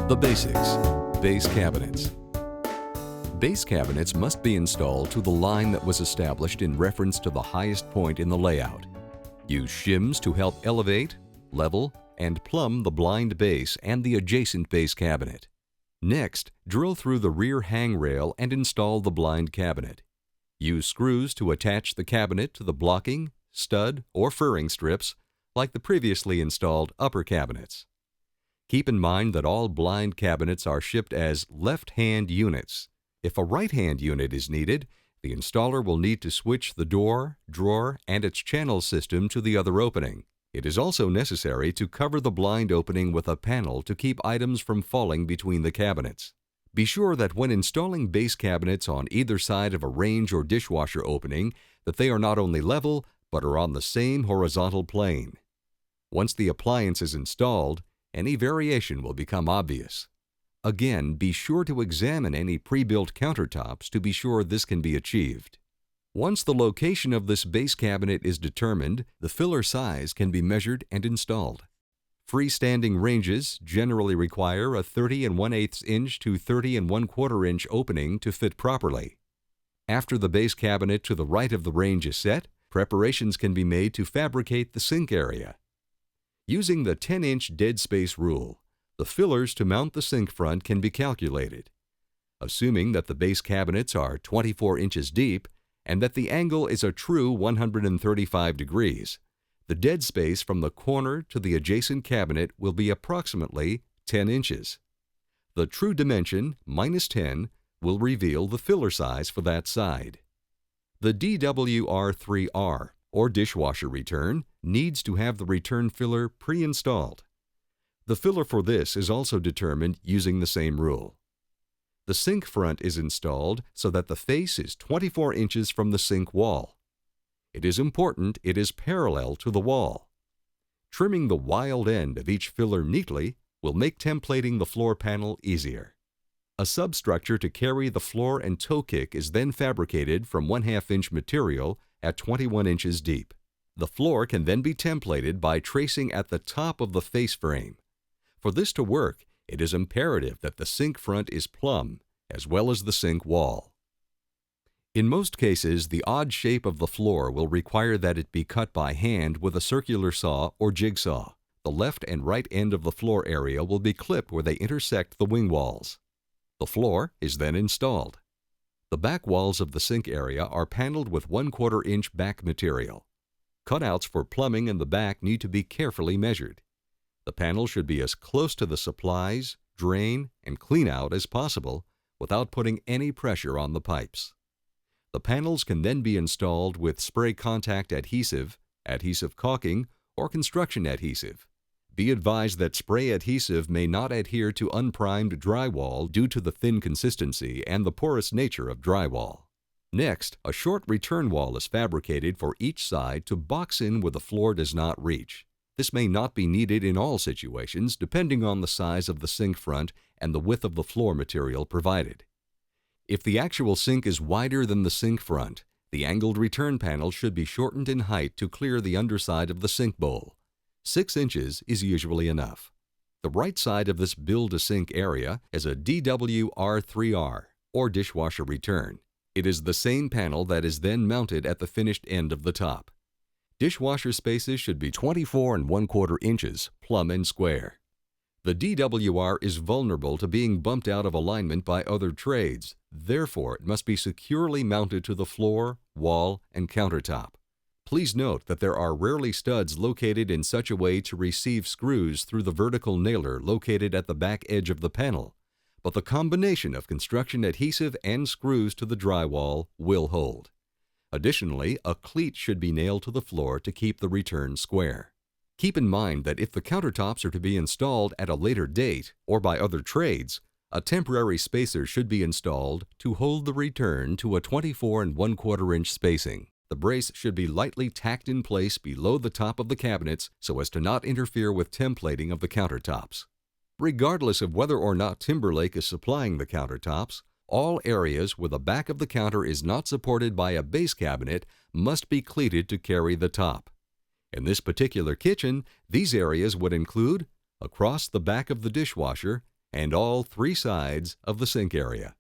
The basics. Base cabinets. Base cabinets must be installed to the line that was established in reference to the highest point in the layout. Use shims to help elevate, level, and plumb the blind base and the adjacent base cabinet. Next, drill through the rear hangrail and install the blind cabinet. Use screws to attach the cabinet to the blocking, stud, or furring strips like the previously installed upper cabinets. Keep in mind that all blind cabinets are shipped as left-hand units. If a right-hand unit is needed, the installer will need to switch the door, drawer, and its channel system to the other opening. It is also necessary to cover the blind opening with a panel to keep items from falling between the cabinets. Be sure that when installing base cabinets on either side of a range or dishwasher opening, that they are not only level, but are on the same horizontal plane. Once the appliance is installed, any variation will become obvious. Again, be sure to examine any pre-built countertops to be sure this can be achieved. Once the location of this base cabinet is determined, the filler size can be measured and installed. Freestanding ranges generally require a 30 1/8 inch to 30 1/4 inch opening to fit properly. After the base cabinet to the right of the range is set, preparations can be made to fabricate the sink area. Using the 10-inch dead space rule, the fillers to mount the sink front can be calculated. Assuming that the base cabinets are 24 inches deep and that the angle is a true 135 degrees, the dead space from the corner to the adjacent cabinet will be approximately 10 inches. The true dimension, minus 10, will reveal the filler size for that side. The DWR3R, or Dishwasher Return, needs to have the return filler pre-installed. The filler for this is also determined using the same rule. The sink front is installed so that the face is 24 inches from the sink wall. It is important it is parallel to the wall. Trimming the wild end of each filler neatly will make templating the floor panel easier. A substructure to carry the floor and toe kick is then fabricated from 1/2 inch material at 21 inches deep. The floor can then be templated by tracing at the top of the face frame. For this to work, it is imperative that the sink front is plumb, as well as the sink wall. In most cases, the odd shape of the floor will require that it be cut by hand with a circular saw or jigsaw. The left and right end of the floor area will be clipped where they intersect the wing walls. The floor is then installed. The back walls of the sink area are paneled with 1/4 inch back material. Cutouts for plumbing in the back need to be carefully measured. The panel should be as close to the supplies, drain, and clean out as possible without putting any pressure on the pipes. The panels can then be installed with spray contact adhesive, adhesive caulking, or construction adhesive. Be advised that spray adhesive may not adhere to unprimed drywall due to the thin consistency and the porous nature of drywall. Next, a short return wall is fabricated for each side to box in where the floor does not reach. This may not be needed in all situations depending on the size of the sink front and the width of the floor material provided. If the actual sink is wider than the sink front, the angled return panel should be shortened in height to clear the underside of the sink bowl. 6 inches is usually enough. The right side of this build-to-sink area is a DWR3R, or Dishwasher Return. It is the same panel that is then mounted at the finished end of the top. Dishwasher spaces should be 24 1/4 inches, plumb and square. The DWR is vulnerable to being bumped out of alignment by other trades. Therefore, it must be securely mounted to the floor, wall, and countertop. Please note that there are rarely studs located in such a way to receive screws through the vertical nailer located at the back edge of the panel, but the combination of construction adhesive and screws to the drywall will hold. Additionally, a cleat should be nailed to the floor to keep the return square. Keep in mind that if the countertops are to be installed at a later date or by other trades, a temporary spacer should be installed to hold the return to a 24 1/4 inch spacing. The brace should be lightly tacked in place below the top of the cabinets so as to not interfere with templating of the countertops. Regardless of whether or not Timberlake is supplying the countertops, all areas where the back of the counter is not supported by a base cabinet must be cleated to carry the top. In this particular kitchen, these areas would include across the back of the dishwasher and all 3 sides of the sink area.